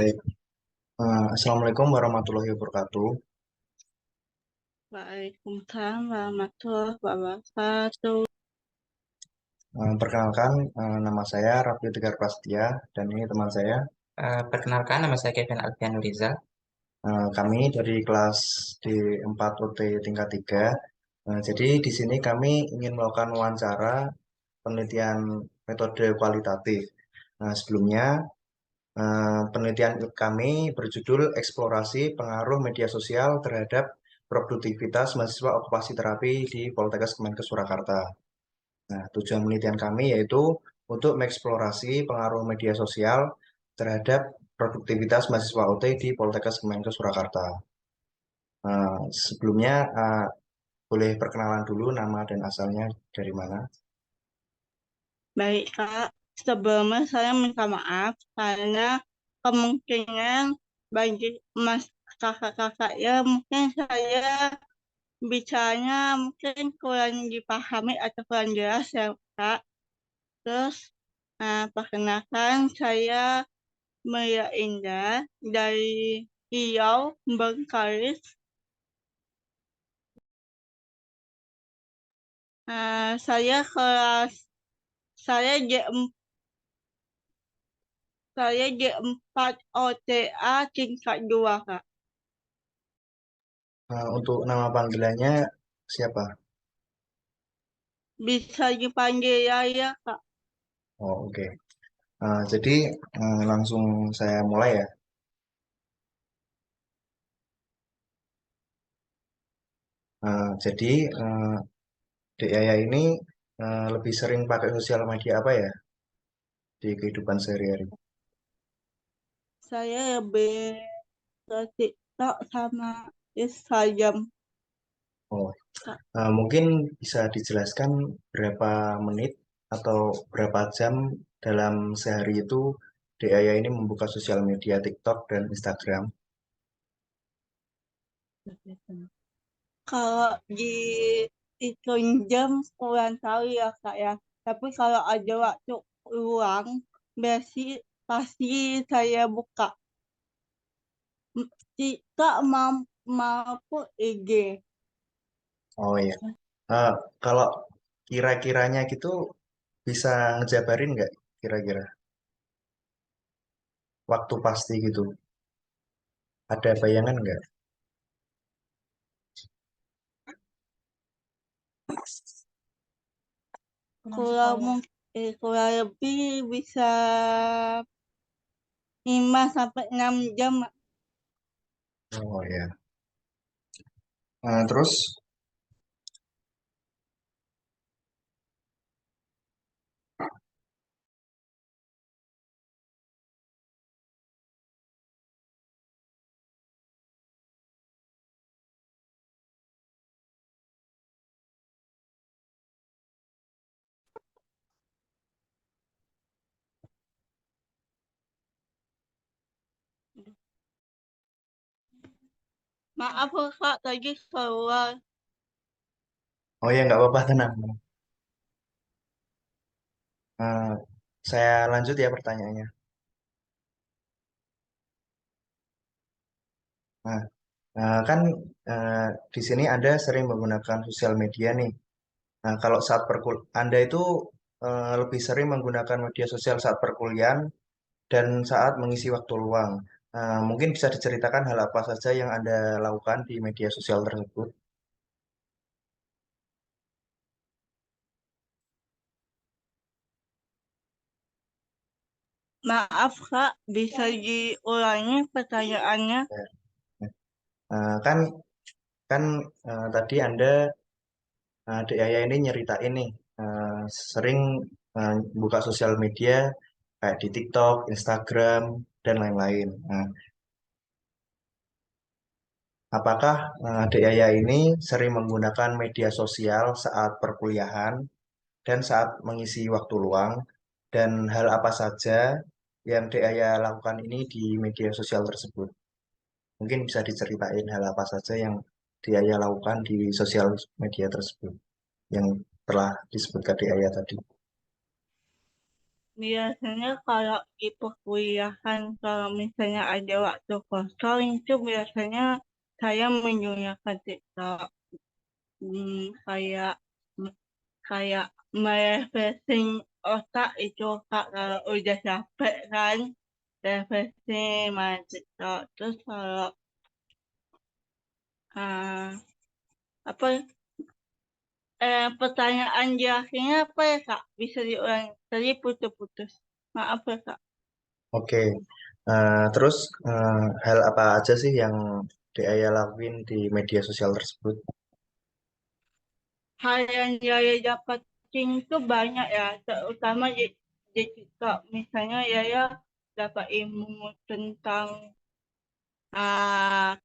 Baik. Assalamualaikum warahmatullahi wabarakatuh. Waalaikumsalam warahmatullahi wabarakatuh. Perkenalkan, nama saya Raffi Tegar Prastia dan ini teman saya. Perkenalkan, nama saya Kevin Alfian Rizal. Kami dari kelas D4 OT tingkat 3. Jadi di sini kami ingin melakukan wawancara penelitian metode kualitatif. Sebelumnya, penelitian kami berjudul Eksplorasi Pengaruh Media Sosial Terhadap Produktivitas Mahasiswa Okupasi Terapi di Poltekkes Kemenkes Surakarta. Nah, tujuan penelitian kami yaitu untuk mengeksplorasi pengaruh media sosial terhadap produktivitas mahasiswa OT di Poltekkes Kemenkes Surakarta. Sebelumnya, boleh perkenalan dulu nama dan asalnya dari mana? Baik, Kak. Sebelumnya saya minta maaf karena kemungkinan bagi mas kakak-kakak ya mungkin saya bicaranya mungkin kurang dipahami atau kurang jelas ya, Kak. Terus, perkenalkan saya Maria Indah dari Riau, Bengkalis. Saya kelas saya J4 OTA tingkat 2, Kak. Untuk nama panggilannya siapa? Bisa dipanggil Yaya, Kak. Oh, oke. Jadi langsung saya mulai ya. Jadi Dek Yaya ini lebih sering pakai sosial media apa ya di kehidupan sehari-hari? Saya lebih ke TikTok sama Instagram, Oh, Kak. mungkin bisa dijelaskan berapa menit atau berapa jam dalam sehari itu Dea ini membuka sosial media TikTok dan Instagram. Kalau di hitung jam kurang tahu ya, Kak ya. Tapi kalau ada waktu luang, pasti saya buka TikTok maupun IG. Oh iya. Eh, Kalau kira-kiranya gitu bisa ngejabarin nggak kira-kira waktu pasti gitu? Ada bayangan nggak? Kurang lebih bisa 5 sampai 6 jam. Oh ya. Terus Maaf Kak, tadi keluar. oh ya nggak apa-apa tenang. Eh, saya lanjut ya pertanyaannya. Nah, kan eh, di sini Anda sering menggunakan sosial media nih. Nah, kalau saat Anda itu lebih sering menggunakan media sosial saat perkuliahan dan saat mengisi waktu luang. Mungkin bisa diceritakan hal apa saja yang Anda lakukan di media sosial tersebut. Maaf Kak, bisa diulangi pertanyaannya? Ya. Kan kan tadi Anda Dek Yaya ini nyeritain nih sering buka sosial media kayak di TikTok, Instagram, dan lain-lain. Nah, apakah Dek Yaya ini sering menggunakan media sosial saat perkuliahan dan saat mengisi waktu luang? Dan hal apa saja yang Dek Yaya lakukan ini di media sosial tersebut? Mungkin bisa diceritain hal apa saja yang Dek Yaya lakukan di sosial media tersebut yang telah disebutkan Dek Yaya tadi. biasanya kalau di perkuliahan, kalau misalnya ada waktu kosong itu biasanya saya menggunakan TikTok. Kayak kayak merefreshing otak itu Kak, kalau udah capek kan, refreshing main TikTok. Terus kalau ah, apa pertanyaan di akhirnya apa ya Kak? Bisa diulang, tadi putus-putus. Maaf ya Kak. Oke, terus hal apa aja sih yang Dea lakuin di media sosial tersebut? Hal yang saya dapatin itu banyak ya, terutama di TikTok. Misalnya saya dapat ilmu tentang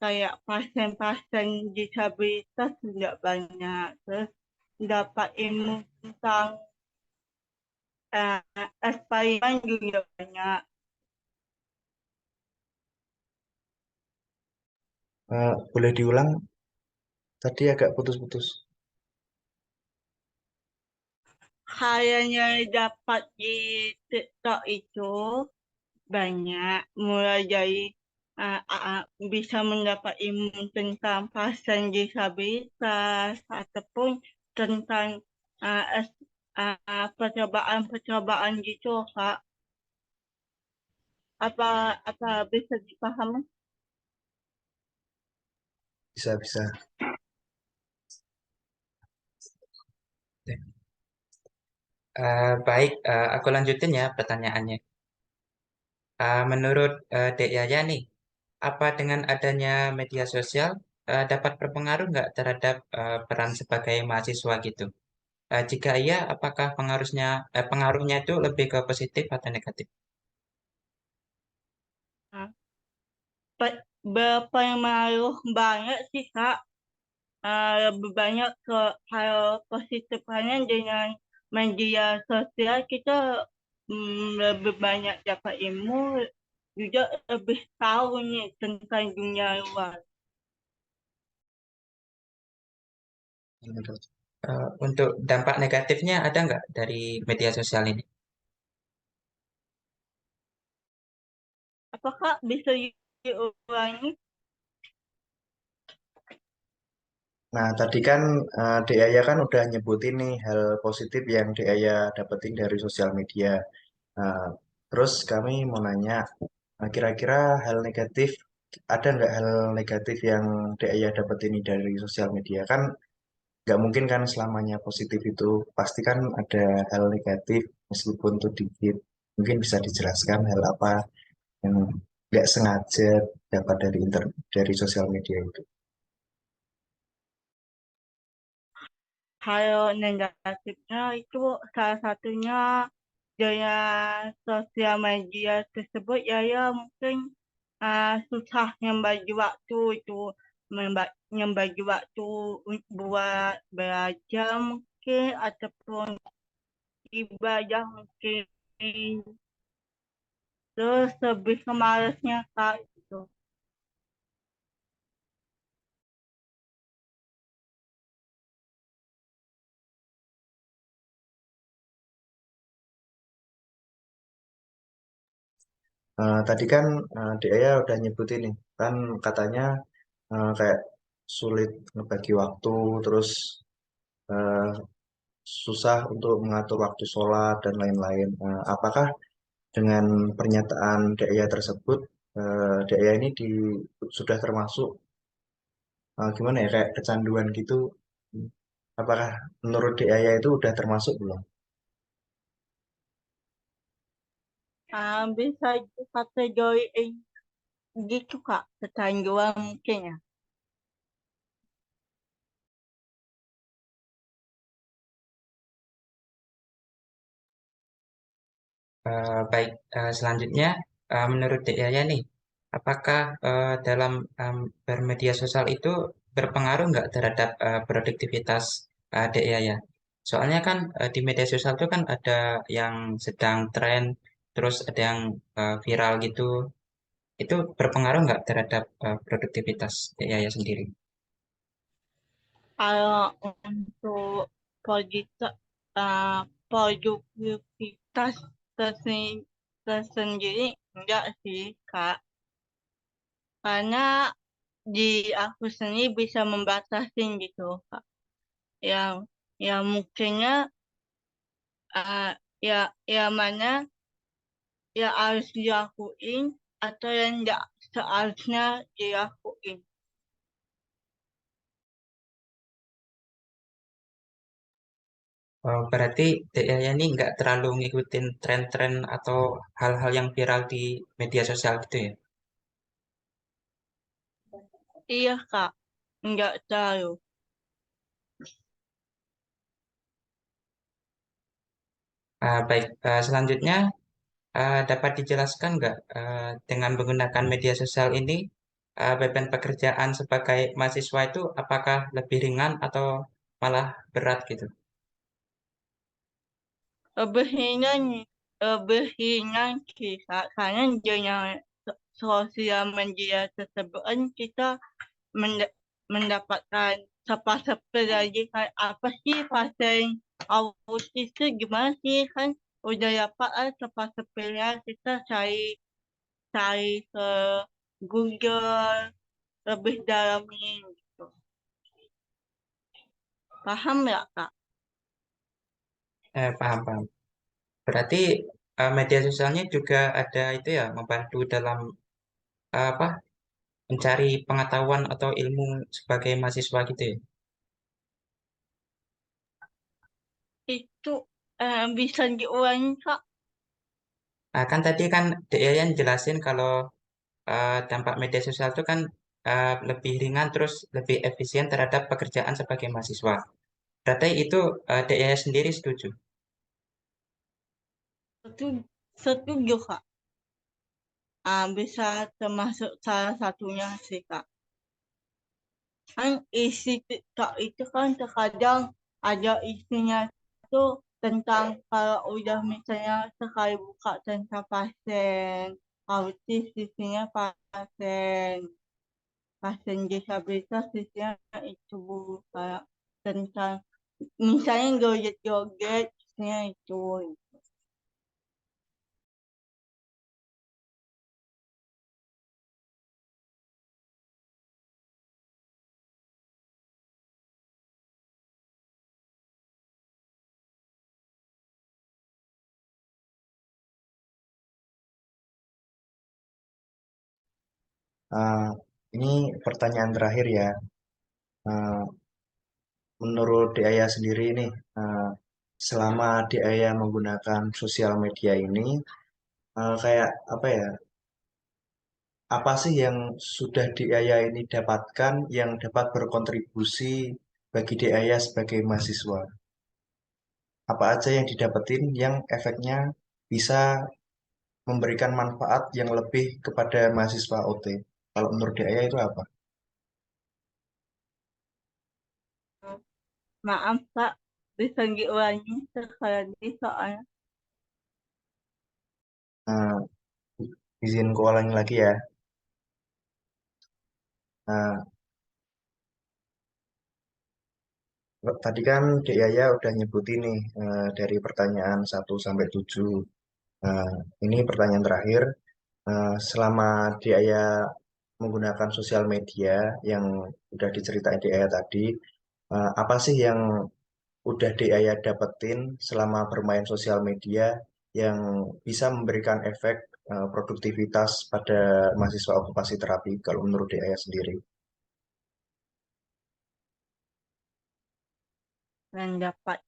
kayak pasien-pasien disabilitas juga banyak. Terus dapat ilmu tentang eksperimen juga banyak. Boleh diulang? Tadi agak putus-putus. Hal yang saya dapat di TikTok itu banyak, mulai dari bisa mendapat ilmu tentang pasien disabilitas ataupun tentang percobaan-percobaan gitu, Kak. Apa apa bisa dipahami? Bisa, bisa. Baik, aku lanjutin ya pertanyaannya. Menurut Dek Yaya nih, apa dengan adanya media sosial dapat berpengaruh nggak terhadap peran sebagai mahasiswa gitu? Jika iya, apakah pengaruhnya itu lebih ke positif atau negatif? Nah, berpengaruh banget sih, Kak. Lebih banyak ke hal positifnya dengan media sosial kita lebih banyak dapat ilmu, juga lebih tahu nih tentang dunia luar. Untuk dampak negatifnya ada nggak dari media sosial ini? Apakah bisa diulangi? Nah, tadi kan Dea kan udah nyebutin nih hal positif yang Dea dapetin dari sosial media. Nah, terus kami mau nanya, kira-kira hal negatif, ada nggak hal negatif yang Dea dapetin nih dari sosial media? Kan nggak mungkin kan selamanya positif itu, pasti kan ada hal negatif meskipun itu dikit. Mungkin bisa dijelaskan hal apa yang nggak sengaja dapat dari sosial media itu. Hal negatifnya itu salah satunya dengan sosial media tersebut ya mungkin susah membagi waktu itu membagi waktu buat belajar mungkin ataupun ibadah mungkin terus lebih ke malasnya Kak gitu. Tadi kan Dea udah nyebutin nih, kan katanya kayak sulit ngebagi waktu, terus eh, susah untuk mengatur waktu sholat dan lain-lain. Apakah dengan pernyataan Dea tersebut, Dea ini sudah termasuk gimana ya kayak kecanduan gitu? Apakah menurut Dea itu udah termasuk belum? Bisa dikategoriin gitu Kak, kecanduan mungkin ya. Baik, selanjutnya menurut Dek Yaya nih, apakah dalam bermedia sosial itu berpengaruh nggak terhadap produktivitas Dek Yaya? Soalnya kan di media sosial itu kan ada yang sedang tren, terus ada yang viral gitu. Itu berpengaruh nggak terhadap produktivitas Dek Yaya sendiri? Kalau untuk produktivitas, produktivitas tersen- tersendiri enggak sih Kak, karena di aku sendiri bisa membatasin gitu Kak, yang yang mungkinnya uh, ya mana yang harus dilakuin atau yang enggak seharusnya dilakuin. Berarti DIY ini nggak terlalu ngikutin tren-tren atau hal-hal yang viral di media sosial gitu ya? Iya Kak, enggak tahu. Baik, selanjutnya dapat dijelaskan nggak dengan menggunakan media sosial ini beban pekerjaan sebagai mahasiswa itu apakah lebih ringan atau malah berat gitu? Lebih ringan, lebih ringan sih Kak, karena dengan sosial media tersebut kan kita mendapatkan sepa-sepa lagi kan apa sih pasien autis itu gimana sih kan udah dapat sepa-sepanya kita cari cari ke Google lebih dalamin gitu. Paham ya Kak? Paham, paham. Berarti media sosialnya juga ada itu ya, membantu dalam apa mencari pengetahuan atau ilmu sebagai mahasiswa gitu ya. Itu bisa diulangi Kak? Kan tadi kan Deyan jelasin kalau dampak media sosial itu kan lebih ringan terus lebih efisien terhadap pekerjaan sebagai mahasiswa. Berarti itu Deyan sendiri setuju. Itu setuju Kak. Bisa termasuk salah satunya sih Kak. Kan isi TikTok itu kan terkadang ada isinya tuh tentang kalau udah misalnya sekali buka tentang pasien autis isinya pasien pasien disabilitas isinya itu kayak tentang misalnya joget-joget isinya itu. Eh, ini pertanyaan terakhir ya. Eh, Menurut Diaya sendiri nih, selama Diaya menggunakan sosial media ini, kayak apa ya? Apa sih yang sudah Diaya ini dapatkan yang dapat berkontribusi bagi Diaya sebagai mahasiswa? Apa aja yang didapetin yang efeknya bisa memberikan manfaat yang lebih kepada mahasiswa OT? Kalau menurut Diaya itu apa? Maaf Kak, bisa diulangi sekali lagi soalnya. Nah, izin keulangi lagi ya. Nah, tadi kan Dek Yaya udah nyebutin nih dari pertanyaan 1 sampai 7. Nah, ini pertanyaan terakhir. Selama Dek Yaya menggunakan sosial media yang udah diceritain Dek Yaya tadi, apa sih yang udah Dek Yaya dapetin selama bermain sosial media yang bisa memberikan efek produktivitas pada mahasiswa okupasi terapi kalau menurut Dek Yaya sendiri? Dan dapat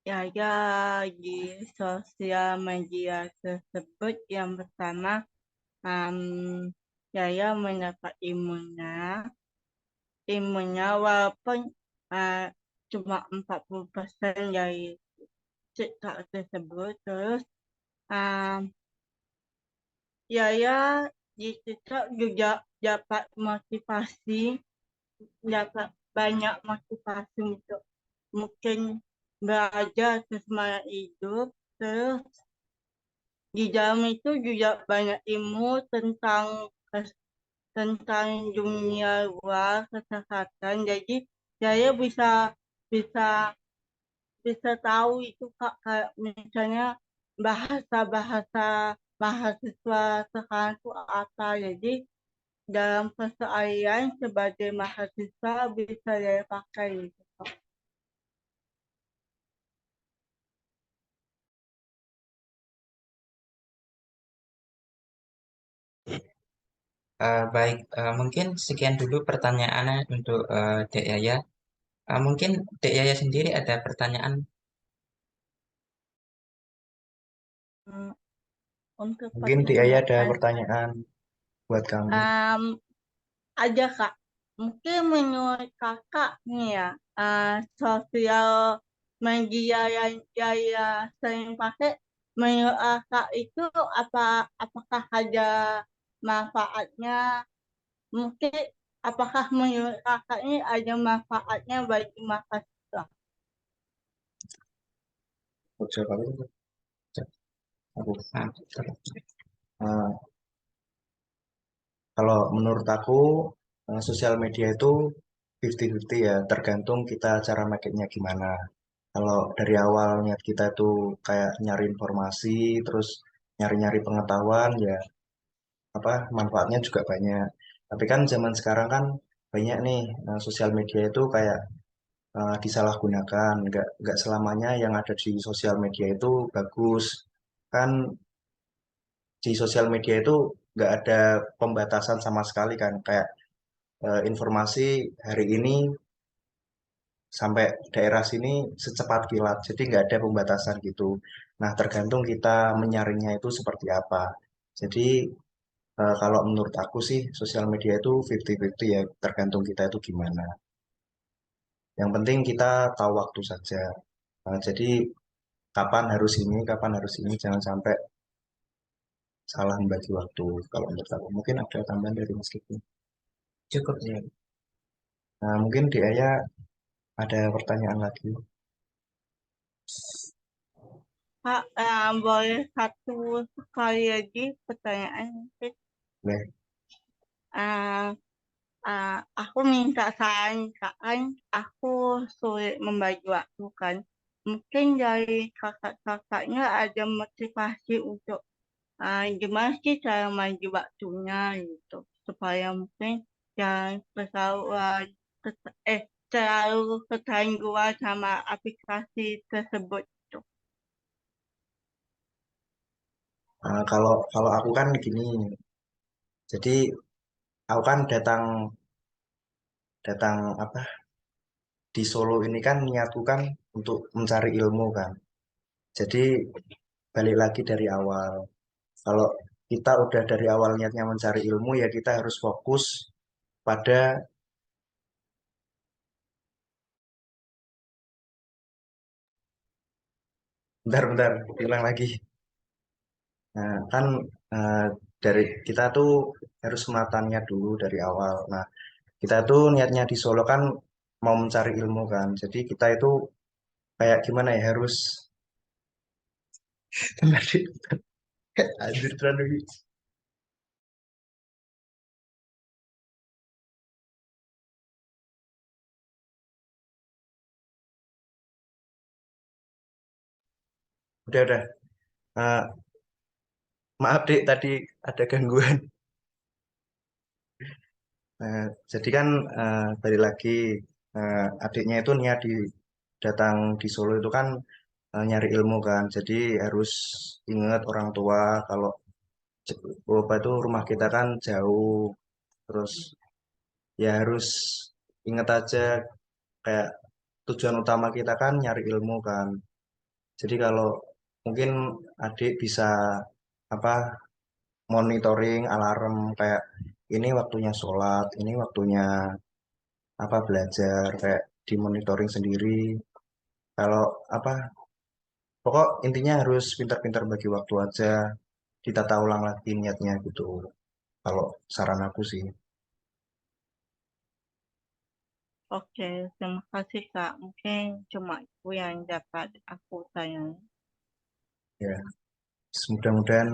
ya di sosial media tersebut yang pertama um, saya mendapat imunnya walaupun uh, cuma 40% dari TikTok tersebut terus um, saya di TikTok juga dapat motivasi dapat banyak motivasi untuk mungkin belajar semangat hidup terus di dalam itu juga banyak ilmu tentang dunia luar kesehatan jadi saya bisa bisa bisa tahu itu Kak kayak misalnya bahasa-bahasa mahasiswa sekarang itu apa. Jadi dalam keseharian sebagai mahasiswa bisa saya pakai gitu. Baik, mungkin sekian dulu pertanyaannya untuk Dek Yaya. Mungkin Dek Yaya sendiri ada pertanyaan. Hmm, Untuk Mungkin Di Ayah ada pertanyaan, pertanyaan buat kamu. um, ada Kak. Mungkin menurut Kakak nih ya, sosial media yang saya sering pakai, menurut Kakak itu apakah ada manfaatnya? Mungkin apakah menurut Kakak ini ada manfaatnya bagi mahasiswa? Udah kali ini. Aku. Ah, Eh, Kalau menurut aku, sosial media itu 50-50 ya, tergantung kita cara makainya gimana. Kalau dari awal niat kita tuh kayak nyari informasi, terus nyari-nyari pengetahuan, ya apa manfaatnya juga banyak. Tapi kan zaman sekarang kan banyak nih sosial media itu kayak disalahgunakan. Nggak selamanya yang ada di sosial media itu bagus. Kan di sosial media itu nggak ada pembatasan sama sekali kan, kayak informasi hari ini sampai daerah sini secepat kilat, jadi nggak ada pembatasan gitu. Nah, tergantung kita menyaringnya itu seperti apa. Jadi kalau menurut aku sih sosial media itu 50-50 ya, tergantung kita itu gimana. Yang penting kita tahu waktu saja. Jadi kapan harus ini, jangan sampai salah membagi waktu. Kalau menurut aku mungkin ada tambahan dari Mas Kiki. cukup ya. Nah, mungkin di Ayah ada pertanyaan lagi. Kak, boleh satu sekali lagi pertanyaan mungkin? Boleh. Eh, aku minta saran Kak, kan aku sulit membagi waktu kan. Mungkin dari kakak-kakaknya ada motivasi untuk gimana sih cara membagi waktunya gitu. Supaya mungkin jangan terlalu kecanduan sama aplikasi tersebut gitu. Kalau kalau aku kan gini, jadi aku kan datang datang apa di Solo ini kan niatku kan untuk mencari ilmu kan. Jadi balik lagi dari awal. Kalau kita udah dari awal niatnya mencari ilmu, ya kita harus fokus pada, bentar-bentar, ulang lagi. Nah, kan eh, dari kita tuh harus menata niat dulu dari awal. Nah, kita tuh niatnya di Solo kan mau mencari ilmu kan. Jadi kita itu kayak gimana ya, harus anjir tenan iki. Udah. Eh, maaf Dek, tadi ada gangguan. Nah, jadi kan balik lagi, adiknya itu niat datang di Solo itu kan nyari ilmu kan. Jadi harus ingat orang tua kalau apa itu rumah kita kan jauh. Terus ya harus ingat aja kayak tujuan utama kita kan nyari ilmu kan. Jadi kalau mungkin adik bisa apa monitoring alarm kayak ini waktunya sholat, ini waktunya apa belajar, kayak dimonitoring sendiri. Kalau apa pokok intinya harus pintar-pintar bagi waktu aja, ditata ulang lagi niatnya gitu. Kalau saran aku sih, Oke, terima kasih Kak. Mungkin cuma itu yang dapat aku tanya. ya mudah-mudahan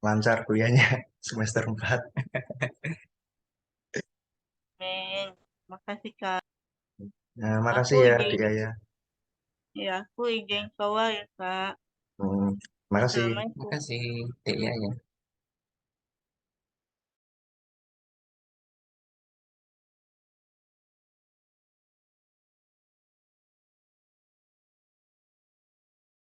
lancar kuliahnya semester 4. Amin. Makasih Kak. Nah, Aku makasih ya izin, Dik Aya. ya aku izin keluar ya Kak. Hmm. Terima kasih. Assalamualaikum. Terima kasih, Dek Yaya.